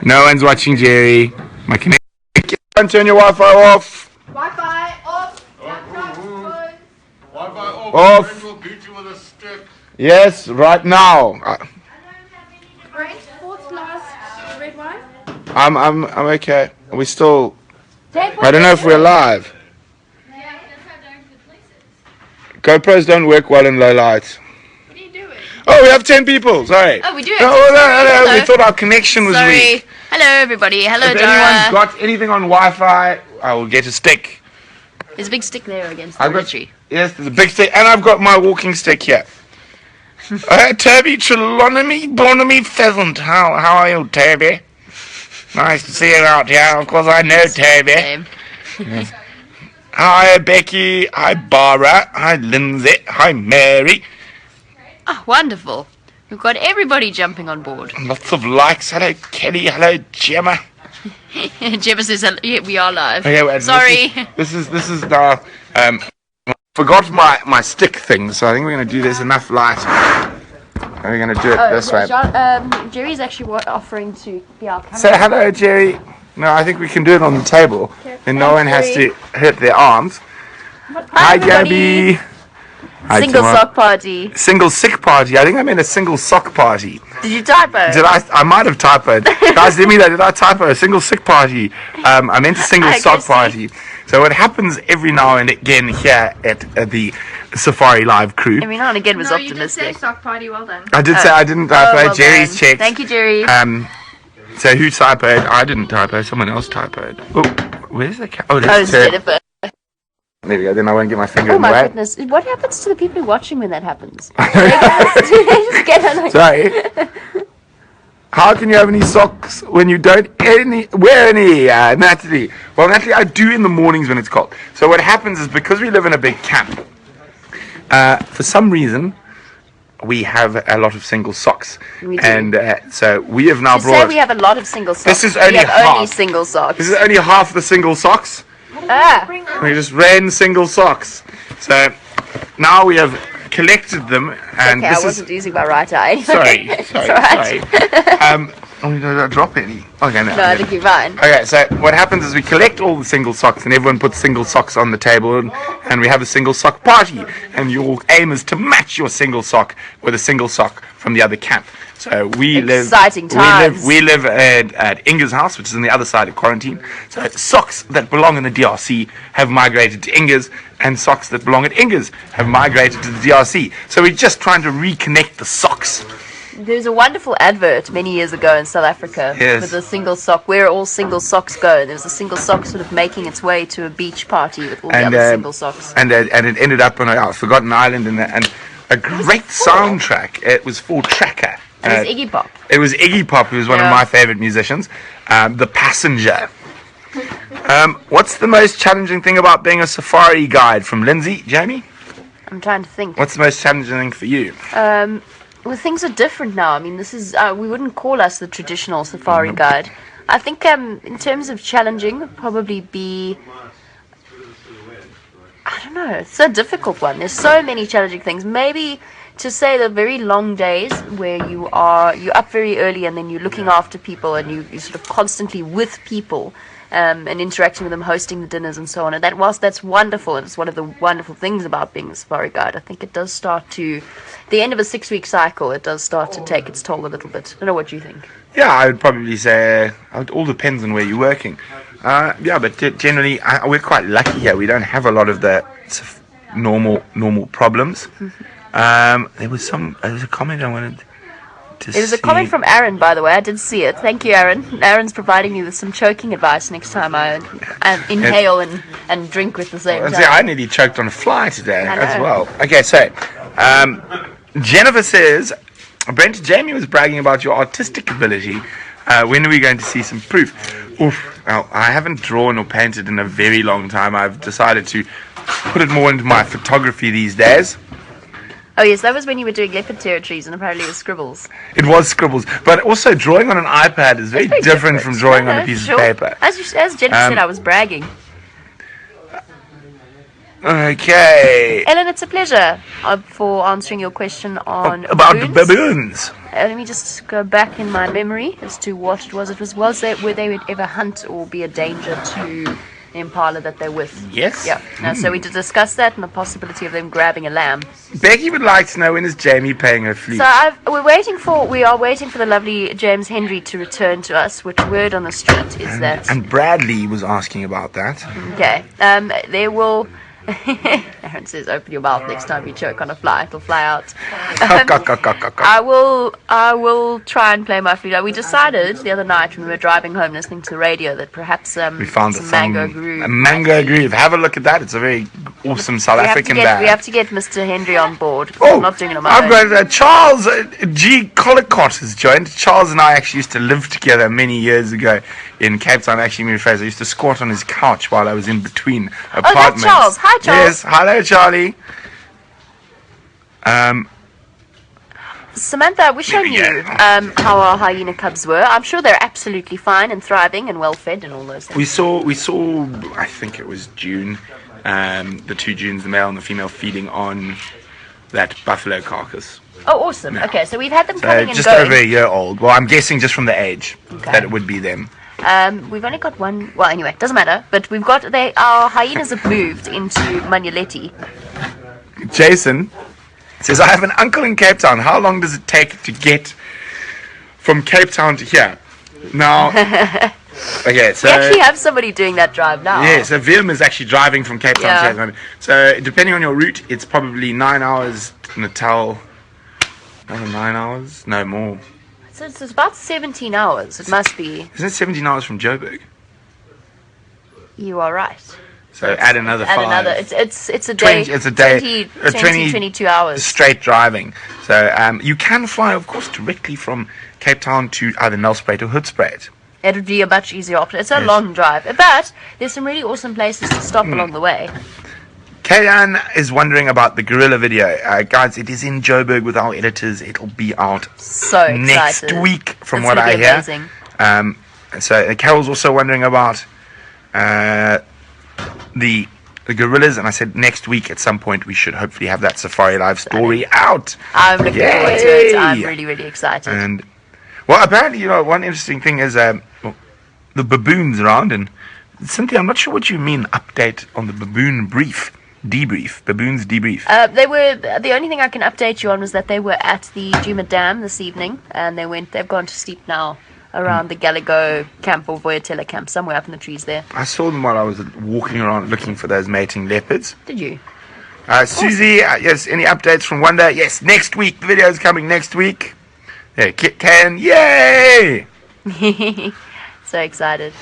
No one's watching Jerry. My connection. Turn your Wi-Fi off. Wi-Fi off. Wi-Fi off. Off. Brent will beat you with a stick. Yes, right now. Brent, fourth glass red wine. I'm okay. We still. Take I don't know if we're live. GoPros don't work well in low light. What are you doing? Oh, we have 10 people. Sorry. Oh, we do. No, we thought our connection was weak. Hello, everybody. Hello, If Dara. anyone's got anything on Wi-Fi, I will get a stick. There's a big stick there against the tree. Yes, there's a big stick, and I've got my walking stick here. Toby Trelawney, Bonamy Pheasant. How are you, Toby? Nice to see you out here. Of course, I know Toby. Yes. Hi, Becky. Hi, Barbara. Hi, Lindsay. Hi, Mary. Oh, wonderful. We've got everybody jumping on board. Lots of likes. Hello, Kelly. Hello, Djuma. Gemma says, yeah, we are live. Okay, wait, sorry. This is now. Forgot my stick thing, so I think we're going to do this enough light. We're going to do it this way. Jerry's actually offering to be our camera. Say hello, Jerry. No, I think we can do it on the table. Then no one has to hurt their arms. Hi, everybody. Gabby. Hi, Single Djuma. sock party. Single sick party. I think I meant a single sock party. Did you typo? Did I might have typoed. Guys, let me know. Did I typo? A single sick party. I meant a single sock party. So what happens every now and again here at the Safari Live crew. Every now and again was optimistic. You did say sock party, well done. I did say I didn't typo. well Jerry's done. checked. Thank you, Jerry. So who typoed? I didn't typo. Someone else typoed. Oh, where's the cat? Oh, Oh, that's Jennifer. There we go. Then I won't get my finger Oh in the my way. goodness. What happens to the people watching when that happens? Do they just get on Sorry. How can you have any socks when you don't wear any, Natalie? Well, Natalie, I do in the mornings when it's cold. So what happens is because we live in a big camp, for some reason, we have a lot of single socks. We do. And so we have now Say we have a lot of single socks. This is only we have half. only single socks. This is only half the single socks. We just ran single socks. So now we have collected them, and okay, this I wasn't using my right eye. Sorry. Right. Did I drop any? Okay, no. No, I think you're fine. Okay, so what happens is we collect all the single socks, and everyone puts single socks on the table, and we have a single sock party. And your aim is to match your single sock with a single sock from the other camp. So Exciting times. We live at Inga's house, which is on the other side of quarantine. So socks that belong in the DRC have migrated to Inga's, and socks that belong at Inga's have migrated to the DRC. So we're just trying to reconnect the socks. There's a wonderful advert many years ago in South Africa with a single sock, where all single socks go. There's a single sock sort of making its way to a beach party with all the other single socks. And it ended up on a forgotten island, and a great soundtrack. It was for Tracker. It was Iggy Pop. It was Iggy Pop, who was one of my favorite musicians. The Passenger. What's the most challenging thing about being a safari guide? From Lindsay, Jamie? I'm trying to think. What's the most challenging thing for you? Well, things are different now. I mean, this is we wouldn't call us the traditional safari guide. I think in terms of challenging, would probably be, I don't know, it's a difficult one. There's so many challenging things. Maybe to say the very long days where you're up very early and then you're looking after people and you're sort of constantly with people. And interacting with them, hosting the dinners and so on. And that's wonderful. And it's one of the wonderful things about being a safari guide. I think it does start to, the end of a 6-week cycle, it does start to take its toll a little bit. I don't know what you think. Yeah, I would probably say it all depends on where you're working. But generally, we're quite lucky here. We don't have a lot of the normal problems. There was a comment I wanted to There was a comment from Aaron, by the way. I did see it. Thank you, Aaron. Aaron's providing me with some choking advice next time I inhale and drink with the same time. See, I nearly choked on a fly today as well. Okay, so Jennifer says, Brent, Jamie was bragging about your artistic ability. When are we going to see some proof? Oof. Well, I haven't drawn or painted in a very long time. I've decided to put it more into my photography these days. Oh yes, that was when you were doing leopard territories, and apparently it was scribbles. It was scribbles, but also drawing on an iPad is very different from drawing on a piece of paper. As Jennifer said, I was bragging. Okay. Ellen, it's a pleasure for answering your question on About baboons. baboons. Let me just go back in my memory as to what it was. Were they would ever hunt or be a danger to the impala that they're with? Yes. Yeah. No, so we did discuss that and the possibility of them grabbing a lamb. Becky would like to know, when is Jamie paying her flute? So we are waiting for the lovely James Henry to return to us. Which word on the street is that? And Bradley was asking about that. Okay. There will. Aaron says, "Open your mouth next time you choke on a fly; it'll fly out." I will try and play my flute. We decided the other night when we were driving home, listening to the radio, that perhaps we found some mango groove. A mango groove. Have a look at that. It's a very awesome South African band. We have to get Mr. Henry on board. Oh, I'm not doing it on my I've own. got Charles G. Collicott has joined. Charles and I actually used to live together many years ago in Cape Town. Actually, me and Fraser used to squat on his couch while I was in between apartments. That's Charles. Hi, Charles. Yes, hello, Charlie. Samantha, I wish I knew how our hyena cubs were. I'm sure they're absolutely fine and thriving and well fed and all those things. We saw. I think it was June. The two Junes, the male and the female, feeding on that buffalo carcass. Oh, awesome. Yeah. Okay, so we've had them So coming and just going. over a year old. Well, I'm guessing just from the age Okay. that it would be them. We've only got one. Well, anyway, doesn't matter. But we've got our hyenas have moved into Manuleti. Jason says, I have an uncle in Cape Town. How long does it take to get from Cape Town to here? Now, okay, so... We actually have somebody doing that drive now. Yeah, so Willem is actually driving from Cape Town Yeah. to here at the moment. So, depending on your route, it's probably 9 hours to Natal. Another 9 hours? No, more. So it's about 17 hours. It must be. Isn't it 17 hours from Joburg? You are right. So, add another 5. It's a day. 20, it's a day. 22 hours. Straight driving. So, you can fly, of course, directly from Cape Town to either Nelspruit or Hoedspruit. It would be a much easier option. It's a Yes. long drive, but there's some really awesome places to stop along the way. Kayan is wondering about the gorilla video. Guys, it is in Joburg with our editors. It'll be out So excited. next week, from It's what gonna I be hear. amazing. So Carol's also wondering about the gorillas, and I said next week at some point we should hopefully have that Safari Live story out. I'm looking forward to it. I'm really, really excited. And well, apparently, one interesting thing is the baboons around. And Cynthia, I'm not sure what you mean. Update on the baboon debrief. Baboons debrief. They were the only thing I can update you on was that they were at the Djuma Dam this evening, and they've gone to sleep now around the Gallego camp or Voyatella camp, somewhere up in the trees there. I saw them while I was walking around looking for those mating leopards. Did you? Susie, yes, any updates from Wonder? Yes, next week. The video is coming next week. Yeah, Ken, yay! So excited.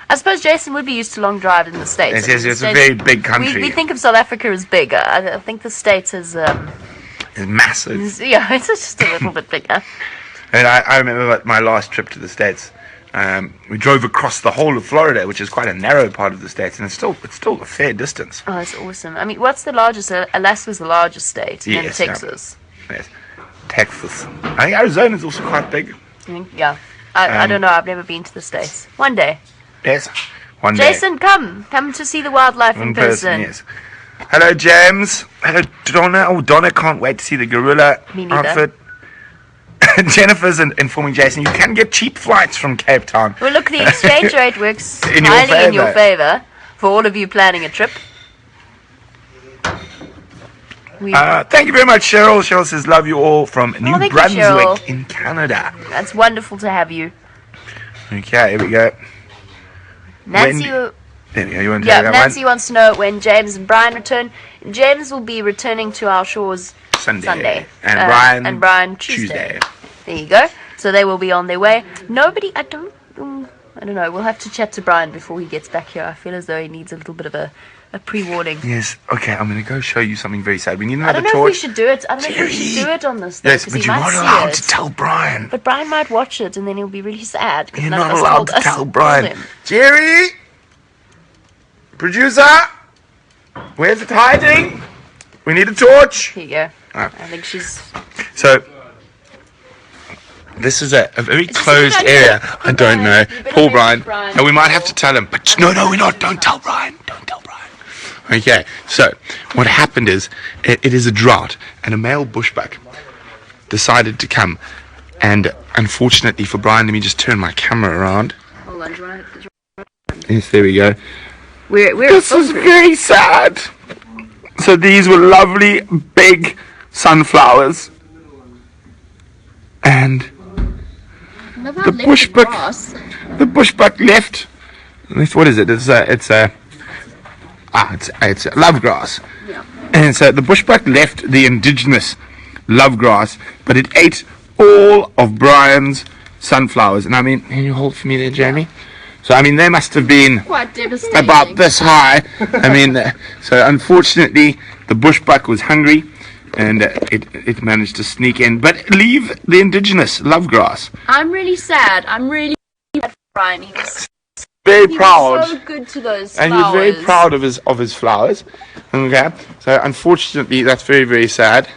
I suppose Jason would be used to long drives in the States. Yes, it's a very big country. We think of South Africa as big. I think the States is... It's massive. yeah, it's just a little bit bigger. And I remember my last trip to the States. We drove across the whole of Florida, which is quite a narrow part of the States, and it's still a fair distance. Oh, it's awesome. I mean, what's the largest? Alaska's the largest state, and Yes, then Texas. Yeah. Yes. Texas. I think Arizona is also quite big. Yeah. I don't know. I've never been to the States. One day. Yes. One day. Jason, come to see the wildlife in person. Yes. Hello, James. Hello, Donna. Oh, Donna can't wait to see the gorilla Me neither. outfit. Jennifer's informing Jason you can get cheap flights from Cape Town. Well, look, the exchange rate works In your highly in your favour. favor for all of you planning a trip. Thank you very much, Cheryl. Cheryl says, love you all from New thank you, Brunswick Cheryl. in Canada. That's wonderful to have you. Okay, here we go. Nancy, There we go. You want to take that Nancy one? wants to know when James and Brian return. James will be returning to our shores Sunday. And Brian Tuesday. There you go. So they will be on their way. Nobody, I don't know. We'll have to chat to Brian before he gets back here. I feel as though he needs a little bit of a pre-warning. Yes. Okay, I'm going to go show you something very sad. We need I another don't know if we torch. should do it. I don't know if we should do it on this. Though, Yes, 'cause but he you're might not see allowed it. to tell Brian. But Brian might watch it and then he'll be really sad. 'cause You're none of not us allowed told to us- tell told Brian. him. Jerry! Producer! Where's it hiding? We need a torch. Here you go. Ah. I think she's... So, this is a very Is this closed a good area. idea? I don't know. You better Paul mention Brian. Brian And we might have before- to tell him. But no, we're not. Don't tell Brian. Don't tell Brian. Okay, so what happened is it is a drought, and a male bushbuck decided to come. And unfortunately for Brian, let me just turn my camera around. Hold on, do you want to... Yes, there we go. We're This is very sad. So these were lovely big sunflowers, and the bushbuck left. What is it? It's a love grass. Yeah. And so the bushbuck left the indigenous love grass, but it ate all of Brian's sunflowers. And I mean, can you hold for me there, Jamie? So I mean, they must have been quite devastating. About this high. I mean, so unfortunately, the bushbuck was hungry, and it managed to sneak in, but leave the indigenous love grass. I'm really sad. I'm really sad for Brian. He was proud. so good to those flowers. And he was very proud of his flowers. Okay, so unfortunately, that's very, very sad.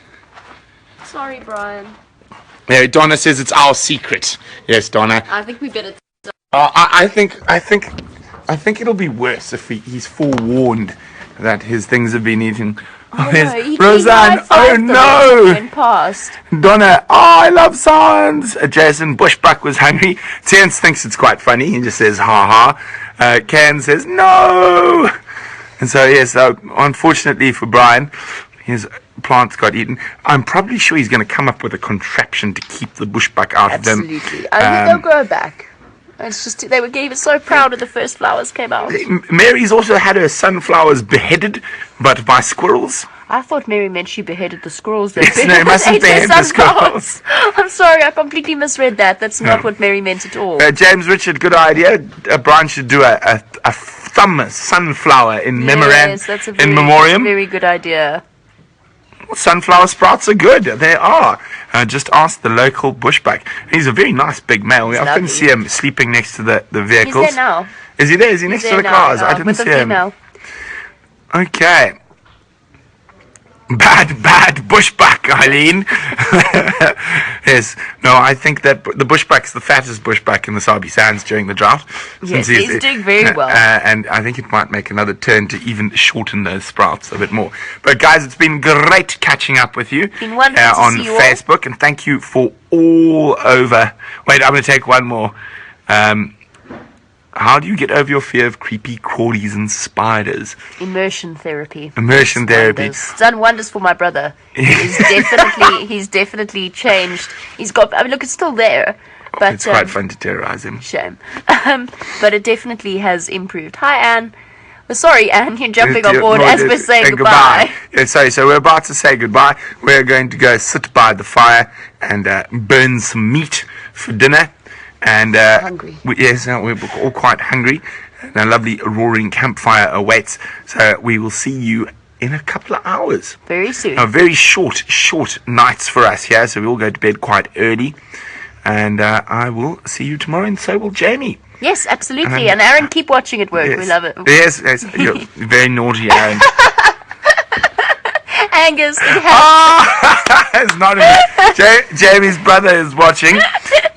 Sorry, Brian. Yeah, Donna says it's our secret. Yes, Donna. I think we better. I think it'll be worse if he's forewarned that his things have been eaten. Oh, no, Roseanne, oh no! Past. Donna, I love science. Jason, bushbuck was hungry. Terence thinks it's quite funny. He just says ha ha. Ken says no. And so yes, unfortunately for Brian, his plants got eaten. I'm probably sure he's going to come up with a contraption to keep the bushbuck out of them. Absolutely. I think they'll grow back. It's just they were so proud when the first flowers came out. Mary's also had her sunflowers beheaded, but by squirrels. I thought Mary meant she beheaded the squirrels. Yes, no, it mustn't behead the squirrels. I'm sorry, I completely misread that. That's not what Mary meant at all. James Richard, good idea. Brian should do a sunflower in memoriam. Very good idea. Sunflower sprouts are good. They are. Just ask the local bushbuck. He's a very nice big male. We often see him sleeping next to the vehicles. He's there now. Is he there? Is he next to the cars? I didn't see him. Okay. Bad bushbuck, Eileen. Yes. No, I think that the bushbuck's the fattest bushbuck in the Sabi Sands during the drought. Yes, he's doing very well. And I think it might make another turn to even shorten those sprouts a bit more. But guys, it's been great catching up with you been wonderful to on see you Facebook. And thank you for all over. Wait, I'm going to take one more. How do you get over your fear of creepy crawlies and spiders? Immersion therapy. It's done wonders for my brother. He's definitely changed. He's got. I mean, look, it's still there, but it's quite fun to terrorize him. Shame, but it definitely has improved. Hi, Anne. Sorry, Anne, you're jumping on board as we're saying goodbye. Yeah, so we're about to say goodbye. We're going to go sit by the fire and burn some meat for dinner. And hungry. We're all quite hungry. And a lovely roaring campfire awaits. So we will see you in a couple of hours. Very soon. Very short nights for us here. So we all go to bed quite early. And I will see you tomorrow, and so will Jamie. Yes, absolutely. And Aaron, keep watching at work. Yes. We love it. Yes. You're very naughty, Aaron. Angus. It's not Jamie's brother is watching,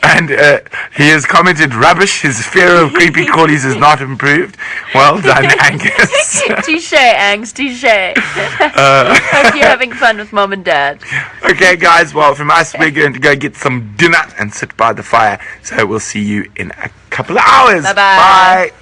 and he has commented rubbish. His fear of creepy crawlies is not improved. Well done, Angus. Touche, Angus, touche. Hope you're having fun with Mom and Dad. Okay, guys. Well, from us, we're going to go get some dinner and sit by the fire. So we'll see you in a couple of hours. Bye-bye. Bye.